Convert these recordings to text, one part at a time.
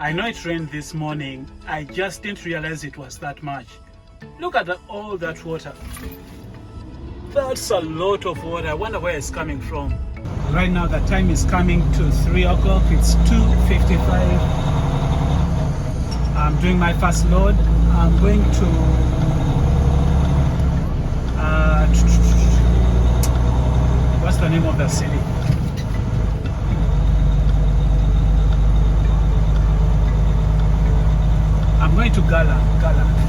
I know it rained this morning. I just didn't realize it was that much. Look at all that water. That's a lot of water. I wonder where it's coming from. Right now the time is coming to 3 o'clock. It's 2:55. I'm doing my first load. I'm going to what's the name of the city? I'm going to Gala.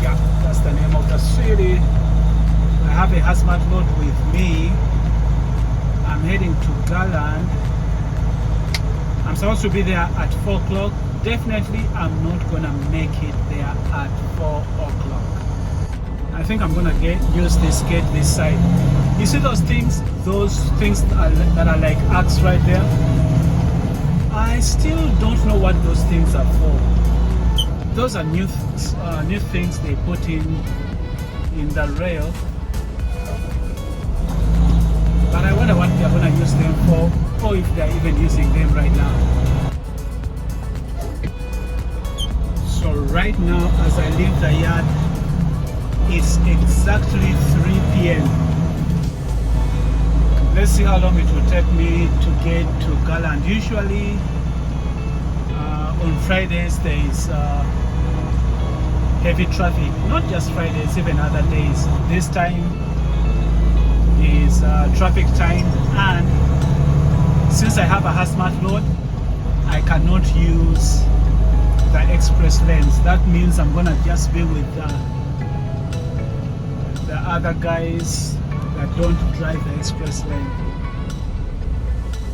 Yeah, that's the name of the city. I have a hazmat load with me. I'm heading to Garland. I'm supposed to be there at 4 o'clock. Definitely I'm not gonna make it there at 4 o'clock. I think I'm gonna use this gate this side. You see those things that are like arcs right there? I still don't know what those things are for. Those are new things they put in the rail. But I wonder what they're going to use them for, or if they're even using them right now. So right now, as I leave the yard, it's exactly 3 p.m. Let's see how long it will take me to get to Garland. Usually, on Fridays, there is heavy traffic. Not just Fridays, even other days. This time is traffic time, and since I have a hazmat load, I cannot use the express lanes. That means I'm gonna just be with the other guys that don't drive the express lane.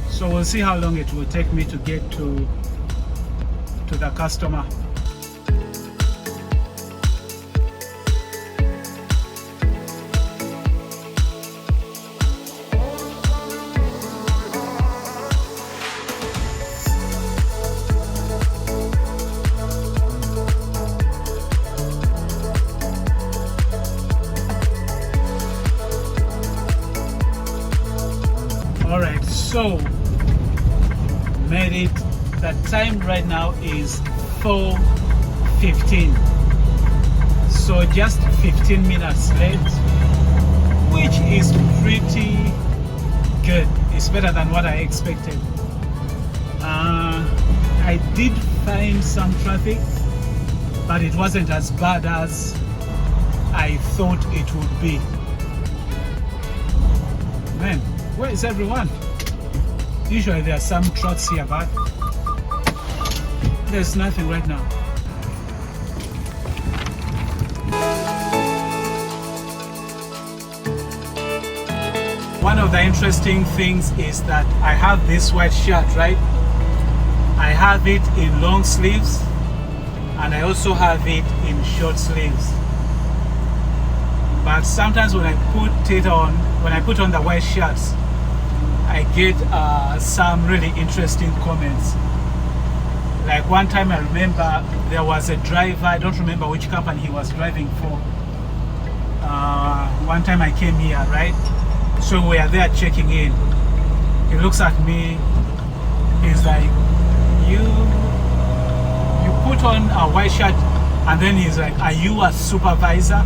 So we'll see how long it will take me to get to the customer. Alright, so made it. The time right now is 4:15. So just 15 minutes late, which is pretty good. It's better than what I expected. I did find some traffic, but it wasn't as bad as I thought it would be. Man, where is everyone? Usually there are some trucks here, but there's nothing right now. One of the interesting things is that I have this white shirt, right? I have it in long sleeves, and I also have it in short sleeves. But sometimes when I put on the white shirts, I get some really interesting comments. Like one time I remember there was a driver, I don't remember which company he was driving for. One time I came here, right? So we are there checking in. He looks at me, he's like, you put on a white shirt, and then he's like, are you a supervisor?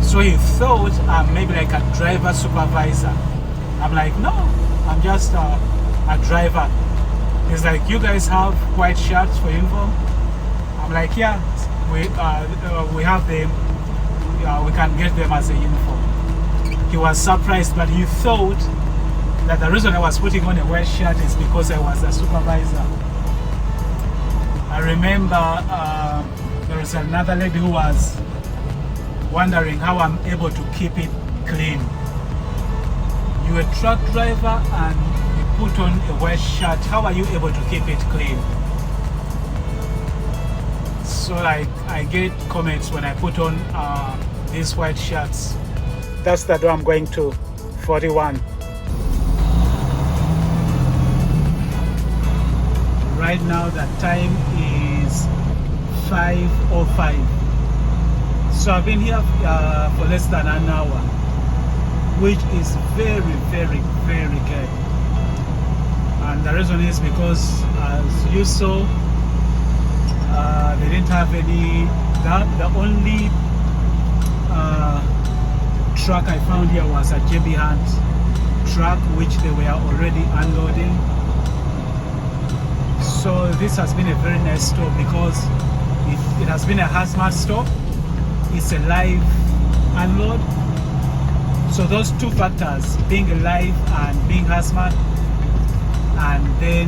So he thought I'm maybe like a driver supervisor. I'm like, no, I'm just a driver. He's like, you guys have white shirts for uniform? I'm like, yeah, we have them. We can get them as a uniform. He was surprised, but he thought that the reason I was putting on a white shirt is because I was a supervisor. I remember there was another lady who was wondering how I'm able to keep it clean. You're a truck driver and you put on a white shirt. How are you able to keep it clean? So like I get comments when I put on these white shirts. That's the door I'm going to, 41. Right now the time is 5:05. So I've been here for less than an hour, which is very, very, very good. And the reason is because, as you saw, have any. The only truck I found here was a JB Hunt truck, which they were already unloading. So this has been a very nice store because it has been a hazmat store. It's a live unload. So those two factors, being alive and being hazmat, and then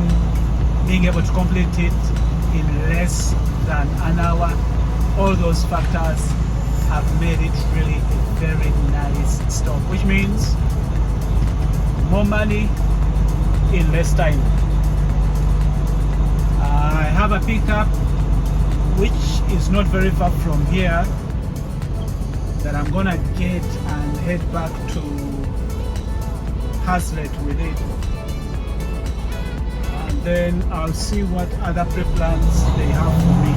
being able to complete it in less than an hour, all those factors have made it really a very nice stop, which means more money in less time. I have a pickup which is not very far from here that I'm gonna get and head back to Hazlet with it, and then I'll see what other pre-plans they have for me.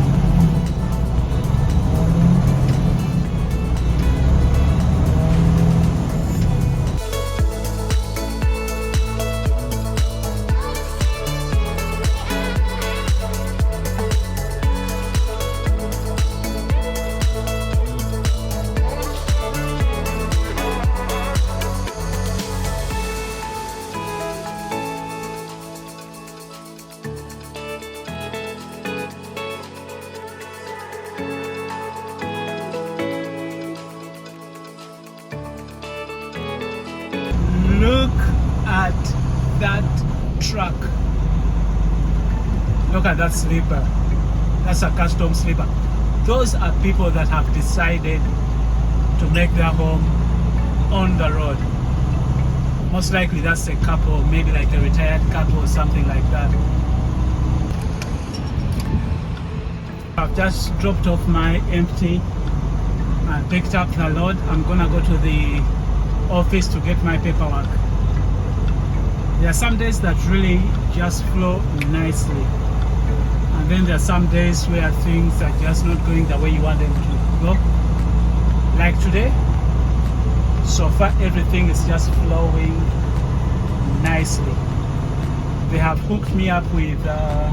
Look at that truck. Look at that sleeper. That's a custom sleeper. Those are people that have decided to make their home on the road. Most likely that's a couple, maybe like a retired couple or something like that. I've just dropped off my empty and picked up the load. I'm gonna go to the office to get my paperwork. There are some days that really just flow nicely, and then there are some days where things are just not going the way you want them to go. Like today, so far everything is just flowing nicely. They have hooked me up with a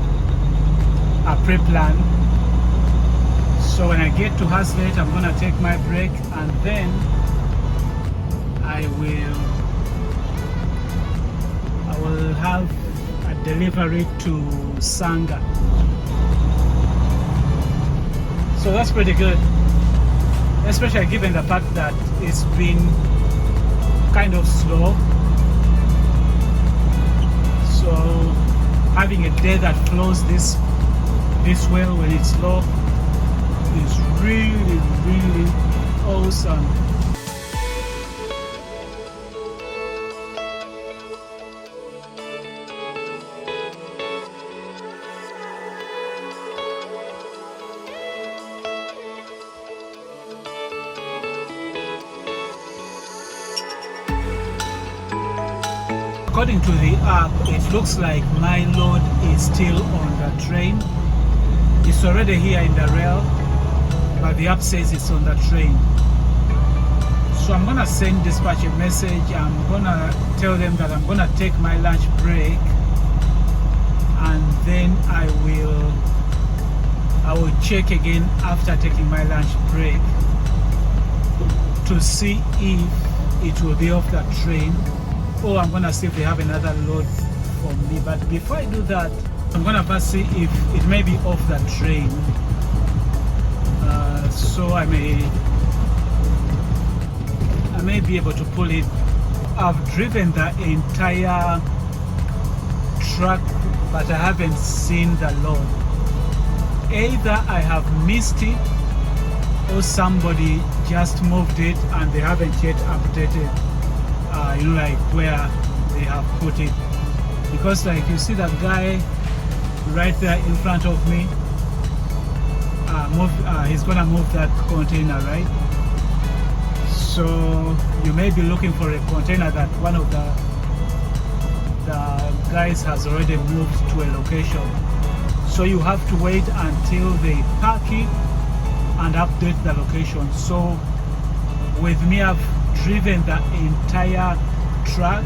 pre-plan, so when I get to Hazlet, I'm gonna take my break, and then I will have a delivery to Sanga. So that's pretty good, especially given the fact that it's been kind of slow. So having a day that flows this well when it's slow is really, really awesome. According to the app, it looks like my load is still on the train. It's already here in the rail, but the app says it's on the train. So I'm gonna send dispatch a message. I'm gonna tell them that I'm gonna take my lunch break, and then I will check again after taking my lunch break to see if it will be off the train, or I'm gonna see if they have another load for me. But before I do that, I'm gonna first see if it may be off the train, so I may be able to pull it. I've driven the entire truck, but I haven't seen the load. Either I have missed it, or somebody just moved it and they haven't yet updated like where they have put it. Because like you see that guy right there in front of me, he's gonna move that container, right? So you may be looking for a container that one of the guys has already moved to a location. So you have to wait until they park it and update the location. So with me, I've driven the entire truck,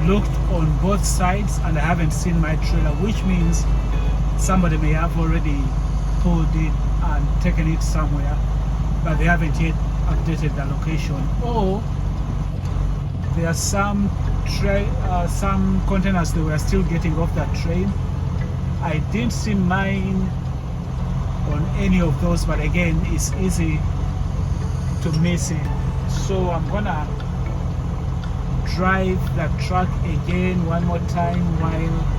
looked on both sides, and I haven't seen my trailer, which means somebody may have already pulled it and taken it somewhere, but they haven't yet updated the location. Or there are some containers they were still getting off that train. I didn't see mine on any of those, but again, it's easy to miss it. So I'm gonna drive that truck again one more time while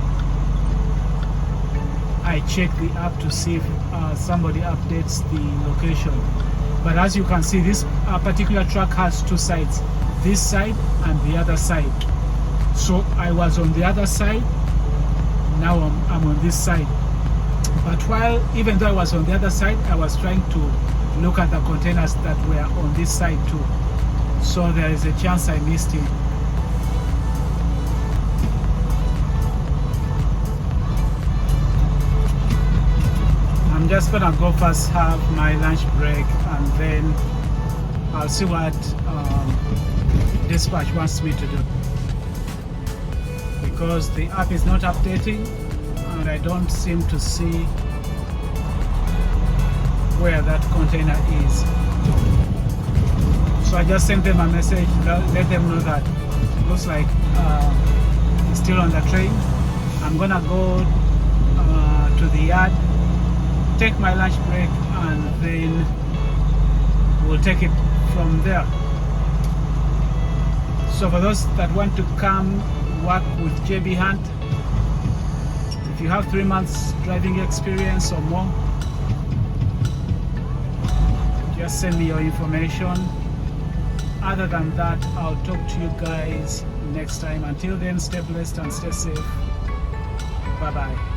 I check the app to see if somebody updates the location. But as you can see, this particular truck has two sides, this side and the other side. So I was on the other side, now I'm on this side. But even though I was on the other side, I was trying to look at the containers that were on this side too. So there is a chance I missed it. I'm just gonna go first, have my lunch break, and then I'll see what dispatch wants me to do, because the app is not updating and I don't seem to see where that container is. So I just sent them a message, let them know that it looks like it's still on the train. I'm gonna go to the yard, take my lunch break, and then we'll take it from there. So for those that want to come work with JB Hunt, if you have 3 months driving experience or more, just send me your information. Other than that, I'll talk to you guys next time. Until then, stay blessed and stay safe. Bye bye.